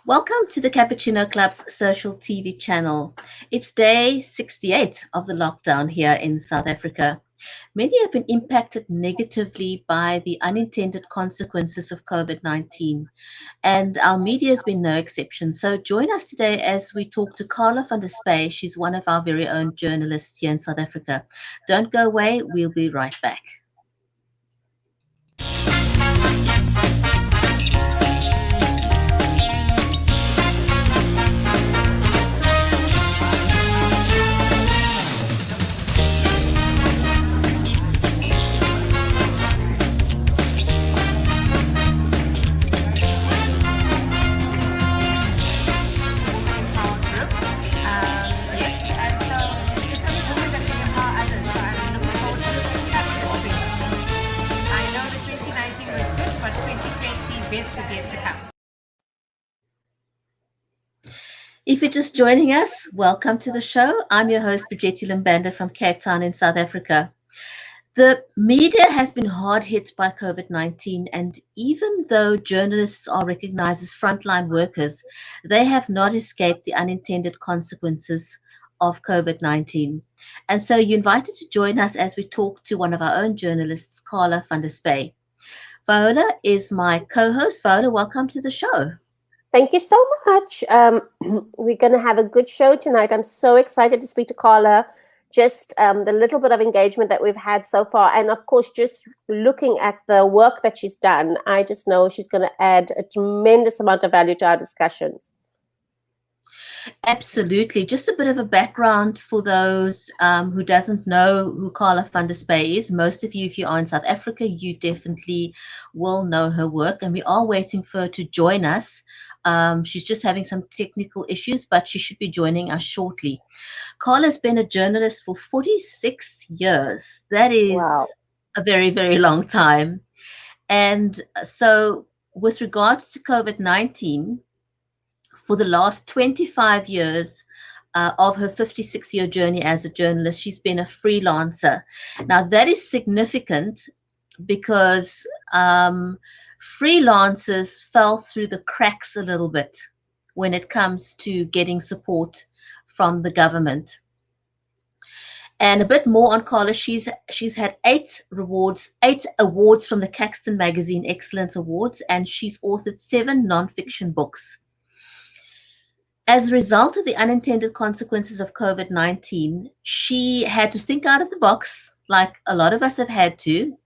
Welcome to the Cappuccino Club's social TV channel. It's day 68 of the lockdown here in South Africa. Many have been impacted negatively by the unintended consequences of COVID-19, and our media has been no exception. So join us today as we talk to Carla Van Der Spuy. She's one of our very own journalists here in South Africa. Don't go away, we'll be right back. If you're just joining us, welcome to the show. I'm your host, Brigitte Limbanda from Cape Town in South Africa. The media has been hard hit by COVID-19, and even though journalists are recognized as frontline workers, they have not escaped the unintended consequences of COVID-19. And so you're invited to join us as we talk to one of our own journalists, Carla Van Der Spuy. Viola is my co-host. Viola, welcome to the show. Thank you so much. We're going to have a good show tonight. I'm so excited to speak to Carla. Just the little bit of engagement that we've had so far. And of course, just looking at the work that she's done, I just know she's going to add a tremendous amount of value to our discussions. Absolutely. Just a bit of a background for those who doesn't know who Carla Van Der Spuy is. Most of you, if you are in South Africa, you definitely will know her work, and we are waiting for her to join us. She's just having some technical issues, but she should be joining us shortly. Carla's been a journalist for 46 years. That is Wow. a very, very long time. And so with regards to COVID-19, for the last 25 years of her 56-year journey as a journalist, she's been a freelancer. Now, that is significant because freelancers fell through the cracks a little bit when it comes to getting support from the government. And a bit more on Carla, she's had 8 awards from the Caxton Magazine Excellence Awards, and she's authored 7 non-fiction books. As a result of the unintended consequences of COVID-19, she had to think out of the box, like a lot of us have had to.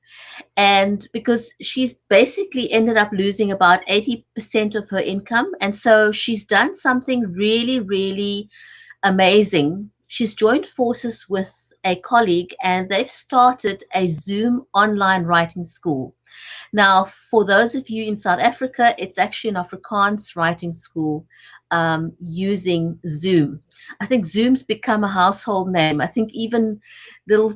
And because she's basically ended up losing about 80% of her income. And so she's done something really, really amazing. She's joined forces with a colleague, and they've started a Zoom online writing school. Now, for those of you in South Africa, it's actually an Afrikaans writing school using Zoom. I think Zoom's become a household name. I think even little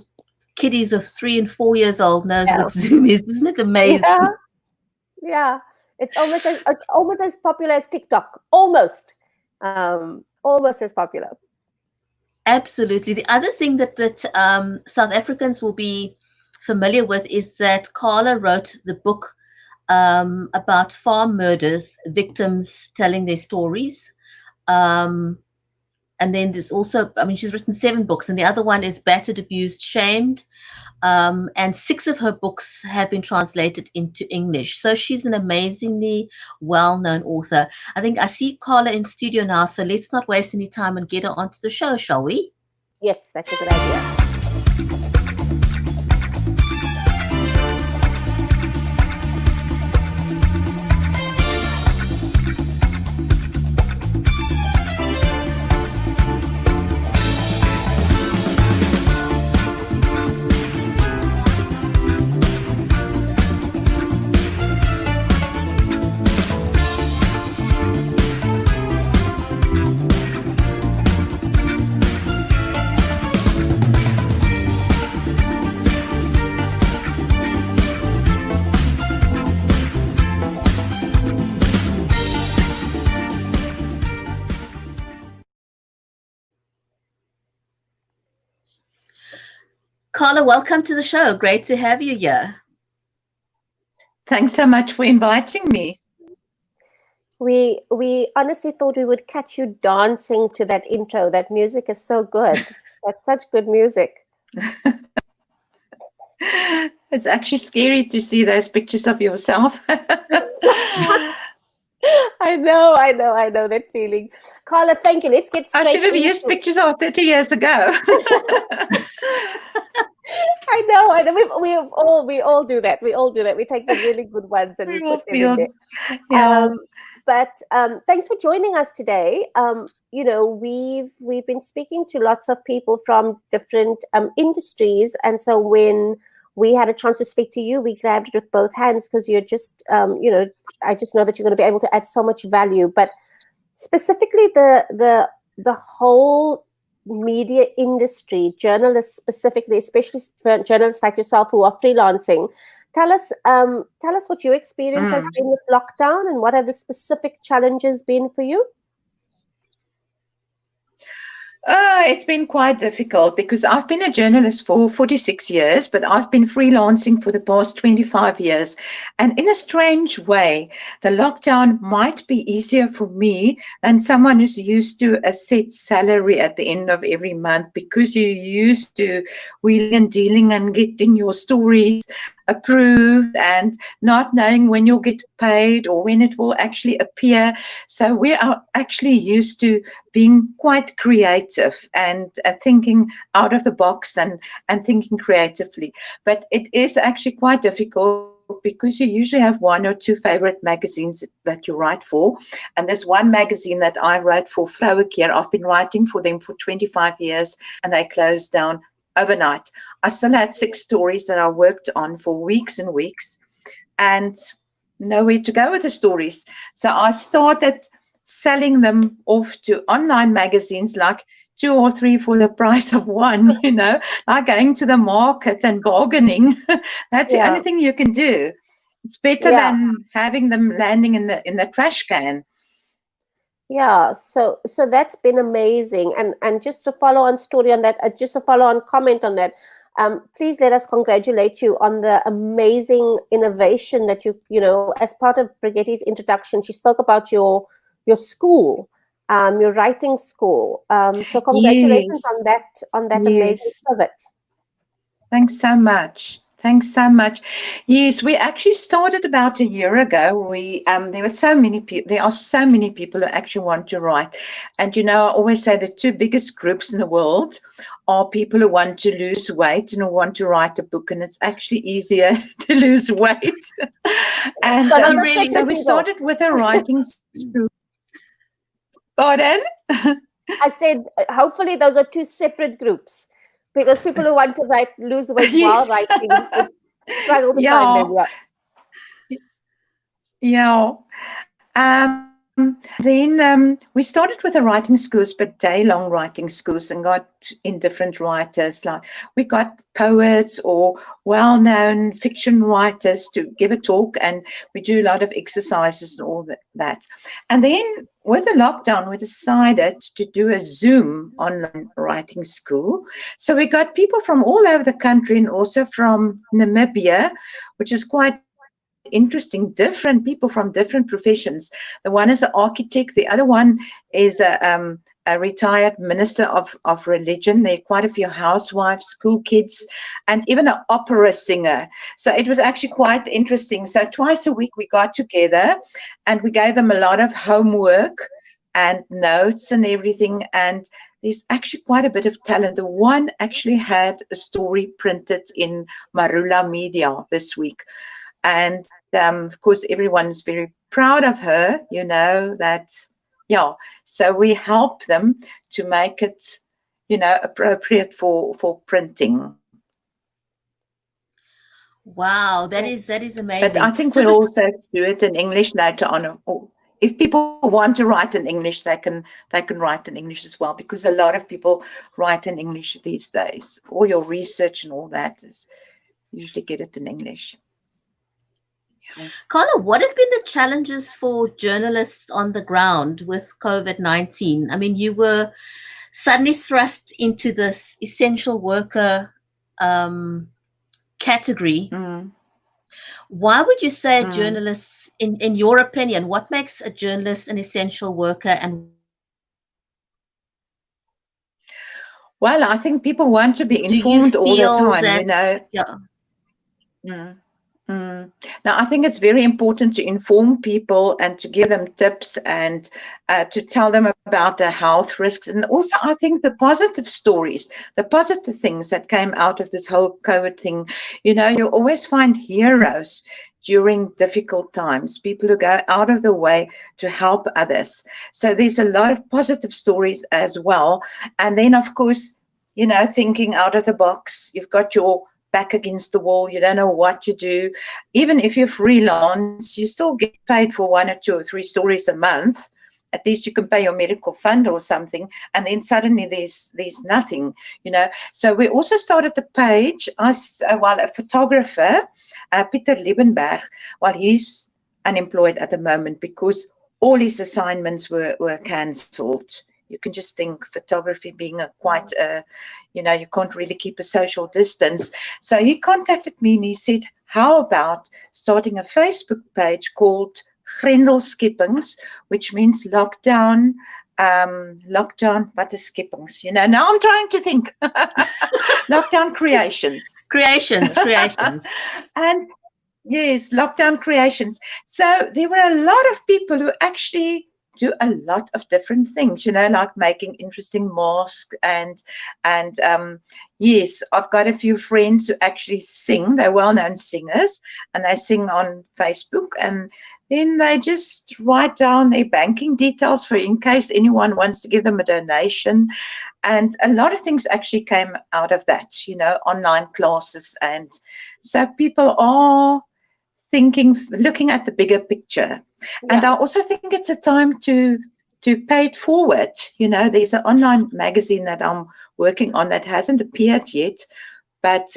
kiddies of 3 and 4 years old knows what Zoom is. Isn't it amazing? Yeah. It's almost as popular as TikTok. Almost as popular. Absolutely. The other thing that South Africans will be familiar with is that Carla wrote the book about farm murders, victims telling their stories. And then there's also, she's written 7 books, and the other one is Battered, Abused, Shamed. And 6 of her books have been translated into English. So she's an amazingly well-known author. I think I see Carla in studio now, so let's not waste any time and get her onto the show, shall we? Yes, that's a good idea. Carla, welcome to the show. Great to have you here. Thanks so much for inviting me. We honestly thought we would catch you dancing to that intro. That music is so good. That's such good music. It's actually scary to see those pictures of yourself. I know that feeling. Carla, thank you. Let's get I straight should have used into. pictures of 30 years ago. I know. We all do that. We all do that. We take the really good ones and we We all put them in feel, there. yeah. But thanks for joining us today. We've been speaking to lots of people from different industries, and so when we had a chance to speak to you, we grabbed it with both hands because you're just, I just know that you're going to be able to add so much value. But specifically, the whole media industry, journalists specifically, especially journalists like yourself who are freelancing. Tell us what your experience has been with lockdown and what have the specific challenges been for you? It's been quite difficult because I've been a journalist for 46 years, but I've been freelancing for the past 25 years. And in a strange way, the lockdown might be easier for me than someone who's used to a set salary at the end of every month, because you're used to wheeling and dealing and getting your stories approved and not knowing when you'll get paid or when it will actually appear. So we are actually used to being quite creative and thinking out of the box and thinking creatively. But it is actually quite difficult because you usually have one or two favorite magazines that you write for. And there's one magazine that I write for, Vrouwenkeer. I've been writing for them for 25 years and they closed down overnight. I still had 6 stories that I worked on for weeks and weeks and nowhere to go with the stories. So I started selling them off to online magazines, like 2 or 3 for the price of one, like going to the market and bargaining. That's the only thing you can do. It's better than having them landing in the trash can. Yeah, so that's been amazing. And just to follow on story on that, just a follow on comment on that, please let us congratulate you on the amazing innovation that you as part of Brigitte's introduction, she spoke about your school, your writing school. So congratulations on that amazing pivot. Thanks so much. Thanks so much. Yes, we actually started about a year ago. There are so many people who actually want to write. And I always say the 2 biggest groups in the world are people who want to lose weight and who want to write a book. And it's actually easier to lose weight. And so we started with a writing school. Pardon? I said, hopefully those are 2 separate groups. Because people who want to lose weight while writing struggle to find them. Then we started with the writing schools, but day-long writing schools, and got in different writers. Like we got poets or well-known fiction writers to give a talk, and we do a lot of exercises and all that. And then with the lockdown, we decided to do a Zoom online writing school. So we got people from all over the country and also from Namibia, which is quite interesting, different people from different professions. The one is an architect, the other one is a retired minister of religion. There are quite a few housewives, school kids, and even an opera singer. So it was actually quite interesting. So twice a week we got together and we gave them a lot of homework and notes and everything. And there's actually quite a bit of talent. The one actually had a story printed in Marula Media this week. And of course, everyone's very proud of her, so we help them to make it, appropriate for printing. Wow, that is amazing. But I think we'll also do it in English later on. If people want to write in English, they can write in English as well, because a lot of people write in English these days. All your research and all that is usually get it in English. Carla, what have been the challenges for journalists on the ground with COVID-19? I mean, you were suddenly thrust into this essential worker category. Why would you say a journalist in your opinion, what makes a journalist an essential worker? And Well, I think people want to be do you informed all the feel time, that, yeah, Mm, mm. Now, I think it's very important to inform people and to give them tips and to tell them about the health risks. And also, I think the positive stories, the positive things that came out of this whole COVID thing, you always find heroes during difficult times, people who go out of the way to help others. So there's a lot of positive stories as well. And then, of course, thinking out of the box, you've got your back against the wall, you don't know what to do. Even if you're freelance, you still get paid for 1 or 2 or 3 stories a month. At least you can pay your medical fund or something, and then suddenly there's nothing, So we also started a page, while a photographer, Peter Liebenberg, while he's unemployed at the moment because all his assignments were cancelled. You can just think photography being you can't really keep a social distance. So he contacted me and he said, how about starting a Facebook page called Grendelskippings, which means lockdown, what is skippings? Now I'm trying to think. Lockdown creations. Creations. And yes, lockdown creations. So there were a lot of people who actually do a lot of different things, like making interesting masks and yes, I've got a few friends who actually sing. They're well-known singers and they sing on Facebook, and then they just write down their banking details for in case anyone wants to give them a donation. And a lot of things actually came out of that, online classes. And so people are looking at the bigger picture. And I also think it's a time to pay it forward. There's an online magazine that I'm working on that hasn't appeared yet, but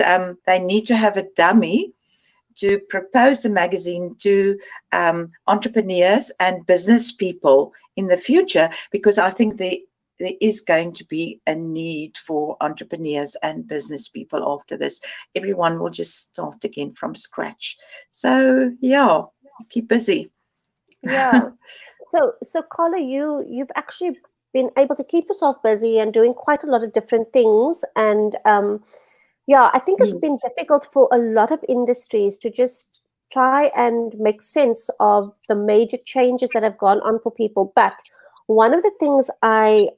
they need to have a dummy to propose the magazine to entrepreneurs and business people in the future, because I think there is going to be a need for entrepreneurs and business people after this. Everyone will just start again from scratch. So yeah, keep busy. Yeah. So Carla, you've actually been able to keep yourself busy and doing quite a lot of different things. And I think it's been difficult for a lot of industries to just try and make sense of the major changes that have gone on for people. But one of the things I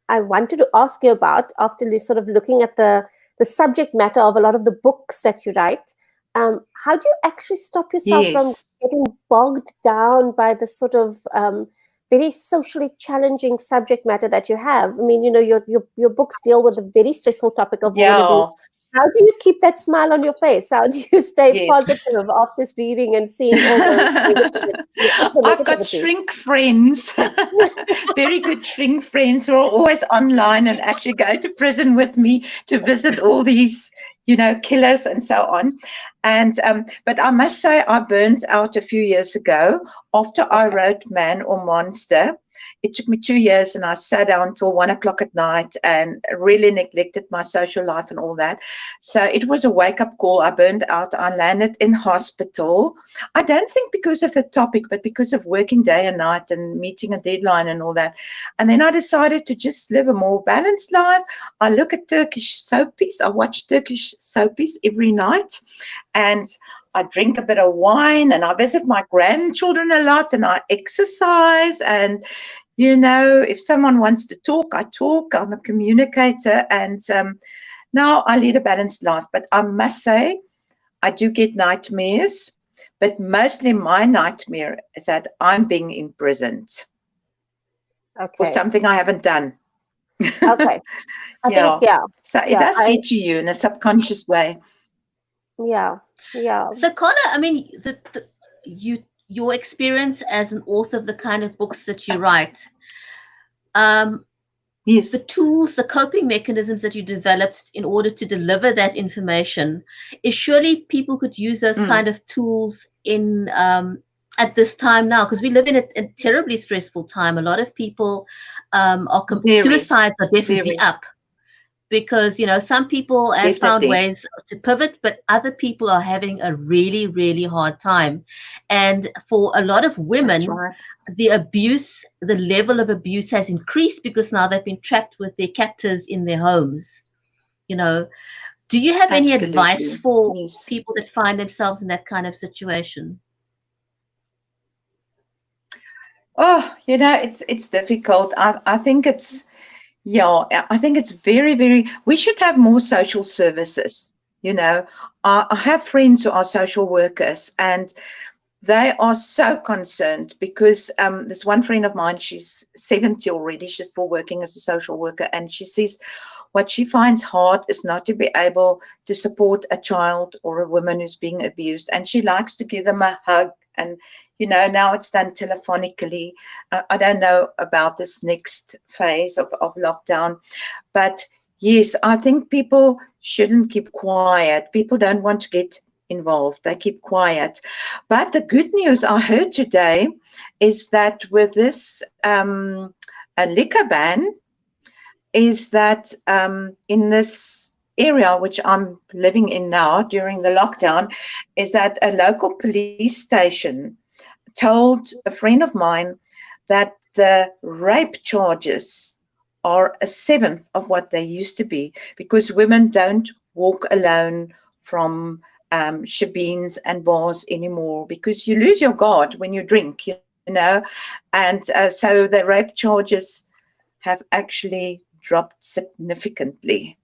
wanted to ask you about, after sort of looking at the subject matter of a lot of the books that you write, how do you actually stop yourself from getting bogged down by the sort of very socially challenging subject matter that you have? I mean, your books deal with the very stressful topic of women abuse. How do you keep that smile on your face? How do you stay positive after reading and seeing all the I've got shrink friends, very good shrink friends who are always online and actually go to prison with me to visit all these, killers and so on. And but I must say I burned out a few years ago after I wrote Man or Monster. It took me 2 years, and I sat down till 1 o'clock at night and really neglected my social life and all that. So it was a wake-up call. I burned out. I landed in hospital. I don't think because of the topic, but because of working day and night and meeting a deadline and all that. And then I decided to just live a more balanced life. I look at Turkish soapies. I watch Turkish soapies every night, and I drink a bit of wine, and I visit my grandchildren a lot, and I exercise. And if someone wants to talk, I talk. I'm a communicator, and now I lead a balanced life. But I must say, I do get nightmares, but mostly my nightmare is that I'm being imprisoned for something I haven't done. Okay. I think, So it does get to you in a subconscious way. Yeah. So Carla, I mean, your experience as an author of the kind of books that you write, the tools, the coping mechanisms that you developed in order to deliver that information, is surely people could use those kind of tools in at this time now, because we live in a terribly stressful time. A lot of people suicides are definitely up. because, you know, some people have found Definitely. ways to pivot, but other people are having a really, really hard time. And for a lot of That's women, right. the level of abuse has increased because now they've been trapped with their captors in their homes. You know, do you have any advice Absolutely. for Yes. people that find themselves in that kind of situation? Oh, you know, it's difficult. I think it's, yeah, I think it's very, very, we should have more social services. You know, I have friends who are social workers, and they are so concerned because there's one friend of mine, she's 70 already, she's still working as a social worker, and she says what she finds hard is not to be able to support a child or a woman who's being abused, and she likes to give them a hug. And you know, now it's done telephonically. I don't know about this next phase of lockdown, but yes, I think people shouldn't keep quiet. People don't want to get involved, they keep quiet. But the good news I heard today is that with this a liquor ban, is that in this area which I'm living in now during the lockdown, is that a local police station told a friend of mine that the rape charges are a seventh of what they used to be, because women don't walk alone from shebeens and bars anymore, because you lose your guard when you drink, you know. And so the rape charges have actually dropped significantly.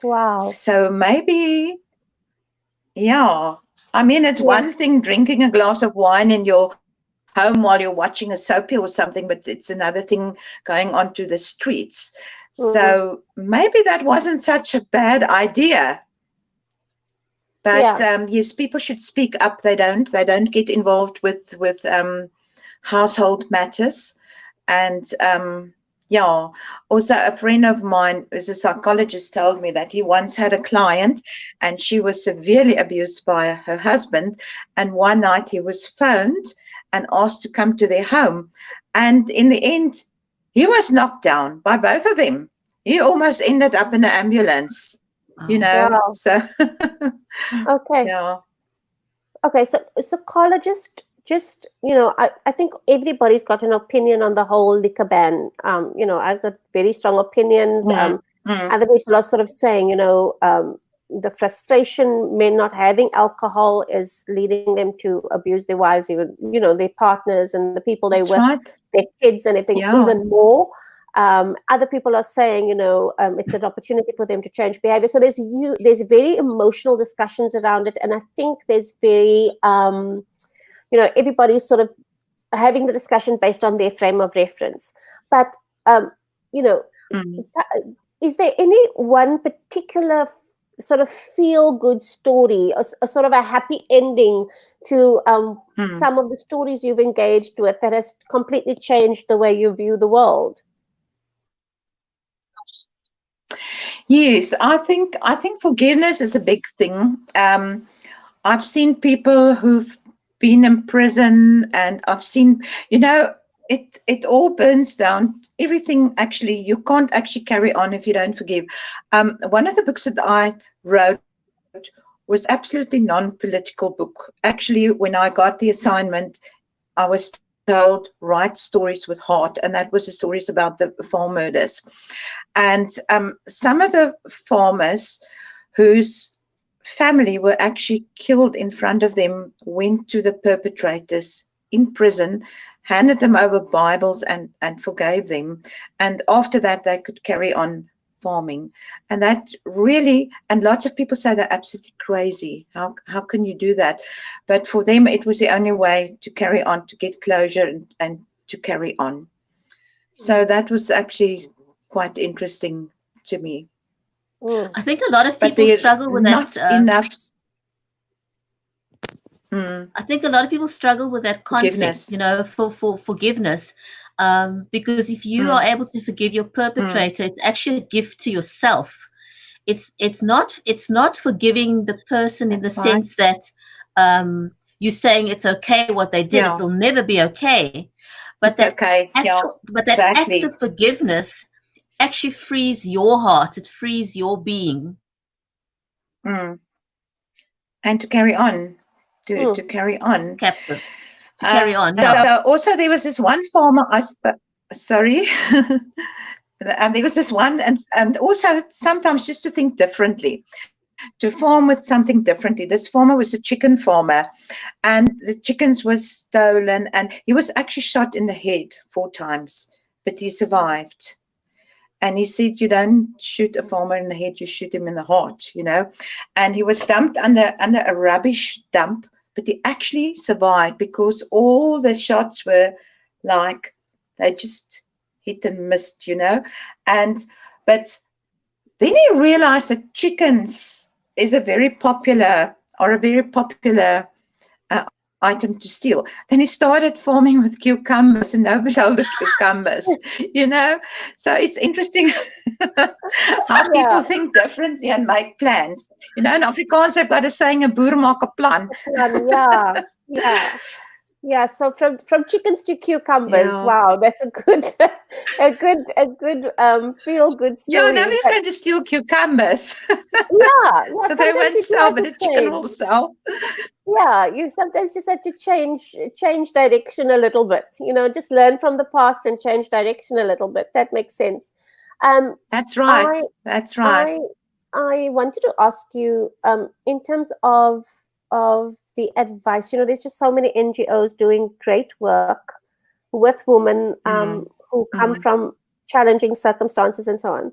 Wow. So maybe, yeah, I mean, it's Yeah. one thing drinking a glass of wine in your home while you're watching a soapy or something, but it's another thing going onto the streets. Mm. So maybe that wasn't such a bad idea. But Yeah. yes, people should speak up. They don't get involved with household matters. And yeah, also a friend of mine who's a psychologist told me that he once had a client and she was severely abused by her husband. And one night he was phoned and asked to come to their home. And in the end, he was knocked down by both of them. He almost ended up in an ambulance, you Wow. know. Wow. So, Okay. yeah. Okay. So Carla, just you know, I think everybody's got an opinion on the whole liquor ban. You know, I've got very strong opinions. Mm, mm. Other people are sort of saying, you know, the frustration men not having alcohol is leading them to abuse their wives, even, you know, their partners and the people they're That's with, right. their kids and everything, Yeah. even more. Other people are saying, you know, it's an opportunity for them to change behavior. So there's very emotional discussions around it, and I think there's very, you know, everybody's sort of having the discussion based on their frame of reference. But you know, Mm. is there any one particular sort of feel-good story, a sort of a happy ending to Mm. some of the stories you've engaged with that has completely changed the way you view the world? Yes, I think forgiveness is a big thing. I've seen people who've been in prison, and I've seen, you know, it all burns down. Everything actually, you can't actually carry on if you don't forgive. One of the books that I wrote was absolutely non-political book. Actually, when I got the assignment, I was told write stories with heart, and that was the stories about the farm murders. And some of the farmers whose family were actually killed in front of them went to the perpetrators in prison, handed them over Bibles and forgave them. And after that, they could carry on farming. And that really, and lots of people say they're absolutely crazy. How can you do that? But for them, it was the only way to carry on, to get closure and to carry on. So that was actually quite interesting to me. I think a lot of But people there's struggle with that. not enough I think a lot of people struggle with that concept, forgiveness. you know, for forgiveness. Because if you are Mm, able to forgive your mm, perpetrator, it's actually a gift to yourself. It's not forgiving the person in the that's right. sense that you're saying it's okay what they did. Yeah, It'll never be okay. But it's okay. Yeah, that act exactly. of forgiveness actually frees your heart. It frees your being. And to carry on, to carry on. Captain. To carry on. So also there was this one farmer, sorry. And there was this one, and also sometimes just to think differently, to farm with something differently. This farmer was a chicken farmer, and the chickens were stolen, and he was actually shot in the head 4 times, but he survived. And he said, you don't shoot a farmer in the head, you shoot him in the heart, you know. And he was dumped under a rubbish dump, but he actually survived because all the shots were like, they just hit and missed, you know. But then he realized that chickens is a very popular item to steal. Then he started farming with cucumbers, and nobody told the cucumbers, you know. So it's interesting how people think differently and make plans. You know, in Afrikaans, they've got a saying, 'n boer maak 'n plan. Yeah. So from chickens to cucumbers, wow, that's a good feel good story. Yeah, nobody's going to steal cucumbers. Yeah. So they won't sell, but the chicken will sell. Yeah, you sometimes just have to change direction a little bit. You know, just learn from the past and change direction a little bit. That makes sense. That's right. That's right. I wanted to ask you, in terms of the advice, you know, there's just so many NGOs doing great work with women who come from challenging circumstances and so on.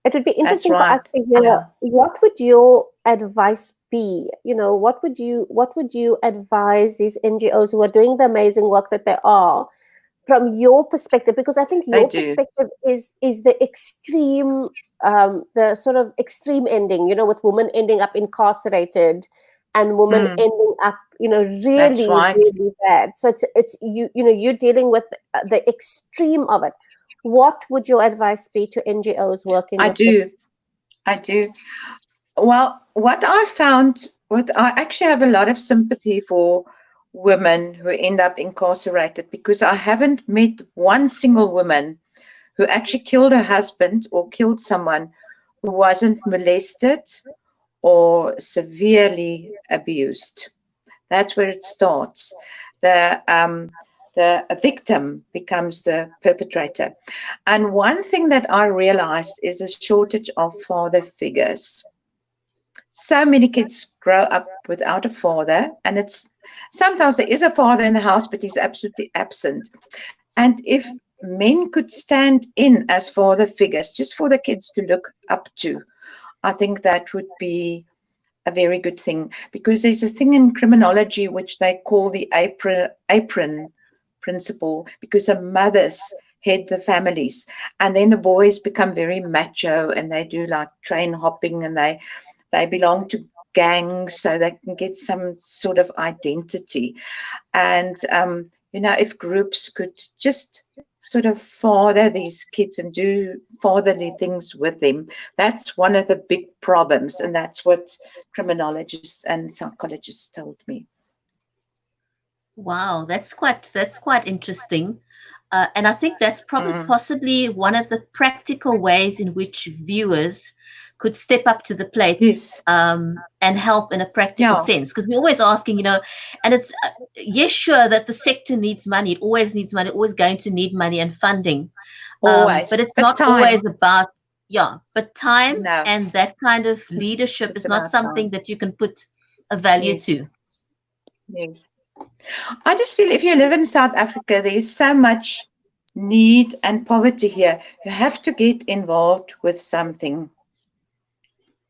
It would be interesting for us to hear, what would your advice be? You know, what would you advise these NGOs who are doing the amazing work that they are, from your perspective? Because I think your perspective is the extreme, the sort of extreme ending, you know, with women ending up incarcerated and women ending up, you know, really, really bad. So it's you know, you're dealing with the extreme of it. What would your advice be to NGOs working with this? I do. Well, what I found, I actually have a lot of sympathy for women who end up incarcerated, because I haven't met one single woman who actually killed her husband or killed someone who wasn't molested or severely abused. That's where it starts. The victim becomes the perpetrator. And one thing that I realized is a shortage of father figures. So many kids grow up without a father, and sometimes there is a father in the house, but he's absolutely absent. And if men could stand in as father figures, just for the kids to look up to, I think that would be a very good thing, because there's a thing in criminology which they call the apron principle, because the mothers head the families, and then the boys become very macho and they do like train hopping, and they belong to gangs so they can get some sort of identity. And you know, if groups could just sort of father these kids and do fatherly things with them, that's one of the big problems, and that's what criminologists and psychologists told me. Wow, that's quite interesting, and I think that's possibly one of the practical ways in which viewers could step up to the plate, and help in a practical sense. Because we're always asking, you know, and it's yes, sure that the sector needs money. It always needs money. Always going to need money and funding. But it's not always about but time and that kind of leadership is not something that you can put a value to. Yes. I just feel if you live in South Africa, there is so much need and poverty here. You have to get involved with something.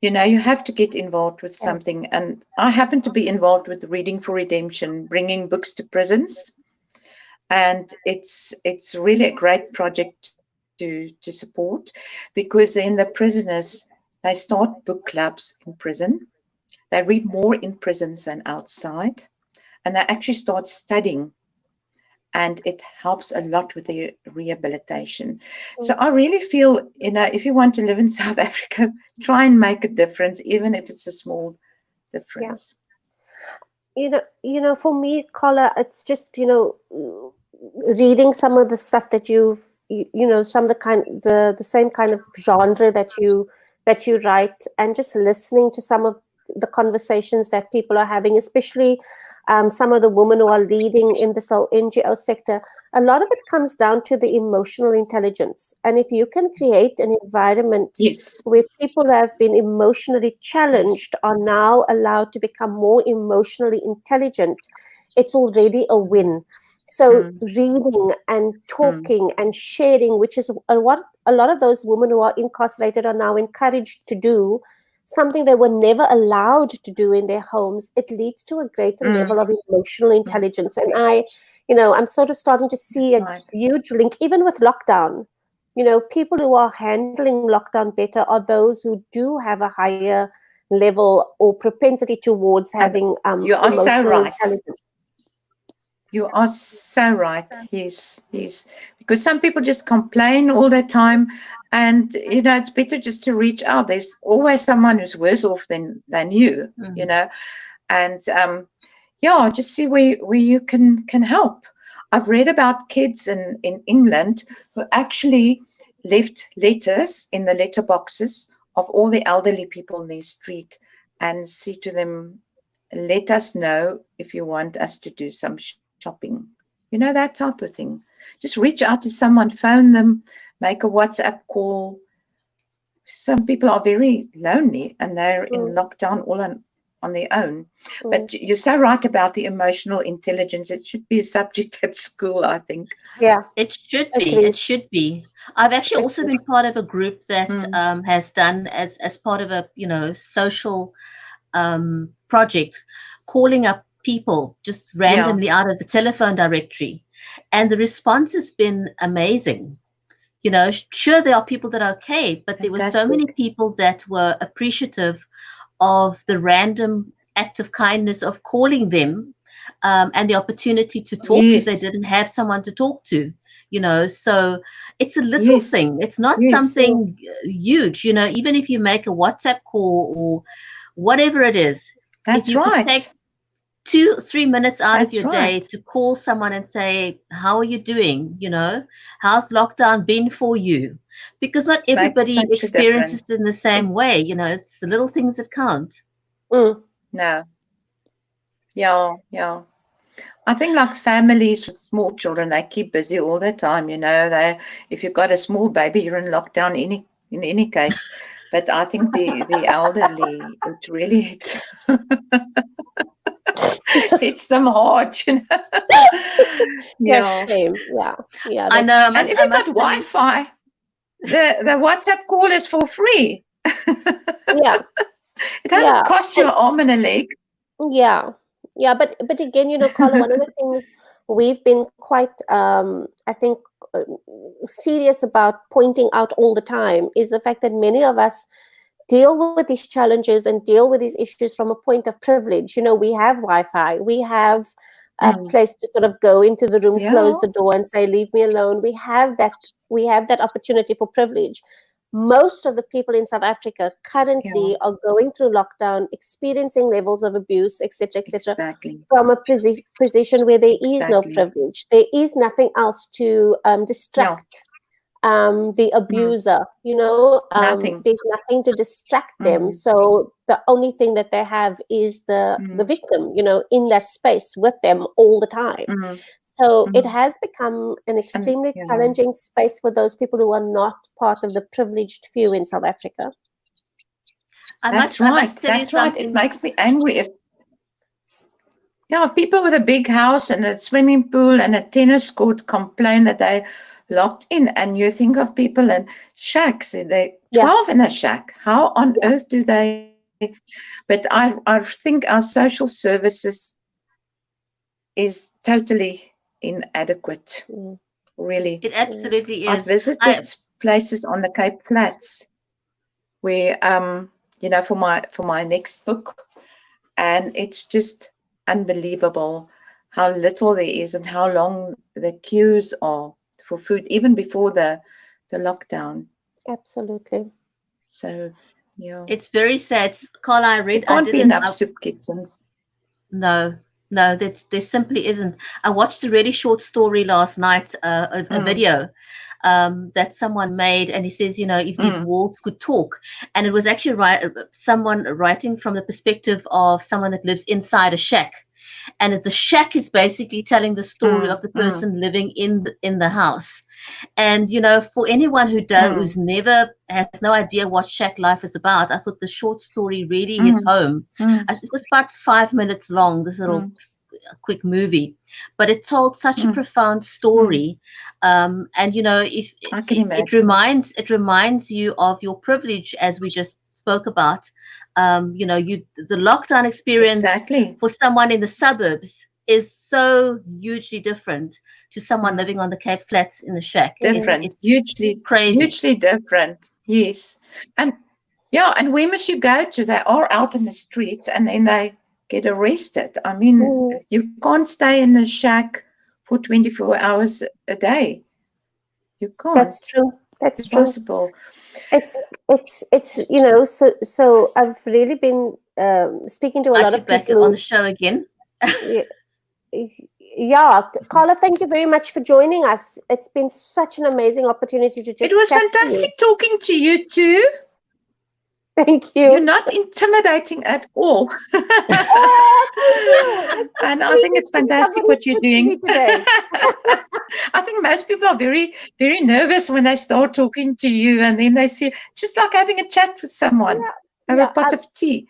You know, you have to get involved with something. And I happen to be involved with Reading for Redemption, bringing books to prisons. And it's really a great project to support, because then the prisoners, they start book clubs in prison. They read more in prisons than outside. And they actually start studying, and it helps a lot with their rehabilitation. So I really feel, you know, if you want to live in South Africa, try and make a difference, even if it's a small difference. You know, for me, Carla, it's just, you know, reading some of the stuff that you've some of the same kind of genre that you write, and just listening to some of the conversations that people are having, especially some of the women who are leading in this whole NGO sector. A lot of it comes down to the emotional intelligence. And if you can create an environment Yes. where people who have been emotionally challenged are now allowed to become more emotionally intelligent, it's already a win. So reading and talking and sharing, which is what a lot of those women who are incarcerated are now encouraged to do, something they were never allowed to do in their homes, it leads to a greater level of emotional intelligence. And I'm sort of starting to see a huge link, even with lockdown. People who are handling lockdown better are those who do have a higher level or propensity towards having you are so emotional right. intelligence. You are so right. Yes. Because some people just complain all the time, and it's better just to reach out. There's always someone who's worse off than you. And just see where you can help. I've read about kids in England who actually left letters in the letterboxes of all the elderly people in their street and say to them, let us know if you want us to do some shopping. That type of thing. Just reach out to someone, phone them, make a WhatsApp call. Some people are very lonely and they're in lockdown all on their own. But you're so right about the emotional intelligence. It should be a subject at school, I think. Yeah, it should be. It should be. I've actually also been part of a group that has done as part of a social project, calling up people just randomly out of the telephone directory, and the response has been amazing. Sure, there are people that are okay, but there were so many people that were appreciative of the random act of kindness of calling them, and the opportunity to talk if they didn't have someone to talk to. So it's a little thing. It's not something huge. Even if you make a WhatsApp call or whatever it is, that's if you right. could take 2-3 minutes out of your day to call someone and say, how are you doing? How's lockdown been for you? Because not everybody experiences it in the same way. It's the little things that count. No. Yeah. I think like families with small children, they keep busy all the time. If you've got a small baby, you're in lockdown in any case. But I think the elderly, it really hits. It's them hard, Shame. Yeah. I know. And if you've got Wi-Fi, the WhatsApp call is for free. Yeah. It doesn't cost you an arm and a leg. Yeah. But again, Carla, one of the things we've been quite, I think, serious about pointing out all the time is the fact that many of us deal with these challenges and deal with these issues from a point of privilege. We have Wi-Fi, we have a place to sort of go into the room, close the door and say, leave me alone. We have that opportunity for privilege. Most of the people in South Africa currently are going through lockdown, experiencing levels of abuse, etc., exactly. from a position where there is no privilege. There is nothing else to distract the abuser, Nothing. There's nothing to distract them. So the only thing that they have is the victim, in that space with them all the time. So it has become an extremely challenging space for those people who are not part of the privileged few in South Africa. That's right. It makes me angry if people with a big house and a swimming pool and a tennis court complain that they locked in, and you think of people in shacks, they're 12 in a shack. How on earth do they? But I think our social services is totally inadequate. Really, it absolutely is. I've visited places on the Cape Flats where for my next book, and it's just unbelievable how little there is and how long the queues are for food, even before the lockdown. Absolutely. So, it's very sad. Carla, I read. There can't be enough soup kitchens. No, there simply isn't. I watched a really short story last night, a video that someone made, and he says, if these walls could talk, and it was actually someone writing from the perspective of someone that lives inside a shack, and the shack is basically telling the story of the person living in the house. And for anyone who's never has no idea what shack life is about, I thought the short story really hits home. It was about 5 minutes long, this little quick movie, but it told such a profound story. And if I can imagine. it reminds you of your privilege, as we just spoke about. The lockdown experience for someone in the suburbs is so hugely different to someone living on the Cape Flats in the shack. Different, hugely crazy, hugely different. Yes, and where must you go to? They are out in the streets, and then they get arrested. I mean, you can't stay in the shack for 24 hours a day. You can't. That's true. That's true. Possible. It's so I've really been speaking to a lot of people on the show again. Yeah, Carla, thank you very much for joining us. It's been such an amazing opportunity to just It was fantastic talking to you too. Thank you. You're not intimidating at all. And I think it's fantastic what you're doing. I think most people are very, very nervous when they start talking to you, and then they see, just like having a chat with someone, have a pot of tea.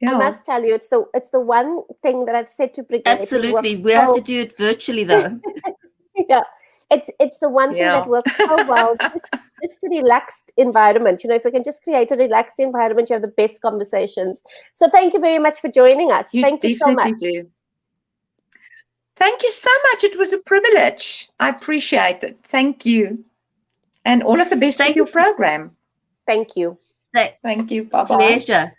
I must tell you, it's the one thing that I've said to Brigitte. Absolutely. We have to do it virtually though. It's the one thing that works so well. It's the relaxed environment. If we can just create a relaxed environment, you have the best conversations. So thank you very much for joining us. Thank you so much. Do. Thank you so much. It was a privilege. I appreciate it. Thank you. And all of the best with your program. Thank you. Thank you. Bye-bye. Pleasure.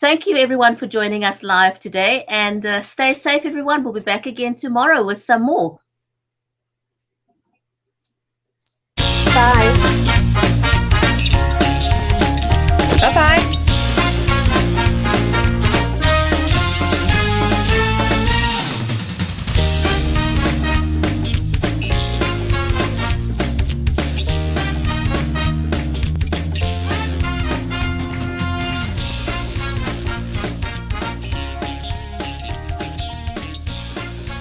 Thank you, everyone, for joining us live today. And stay safe, everyone. We'll be back again tomorrow with some more. Bye.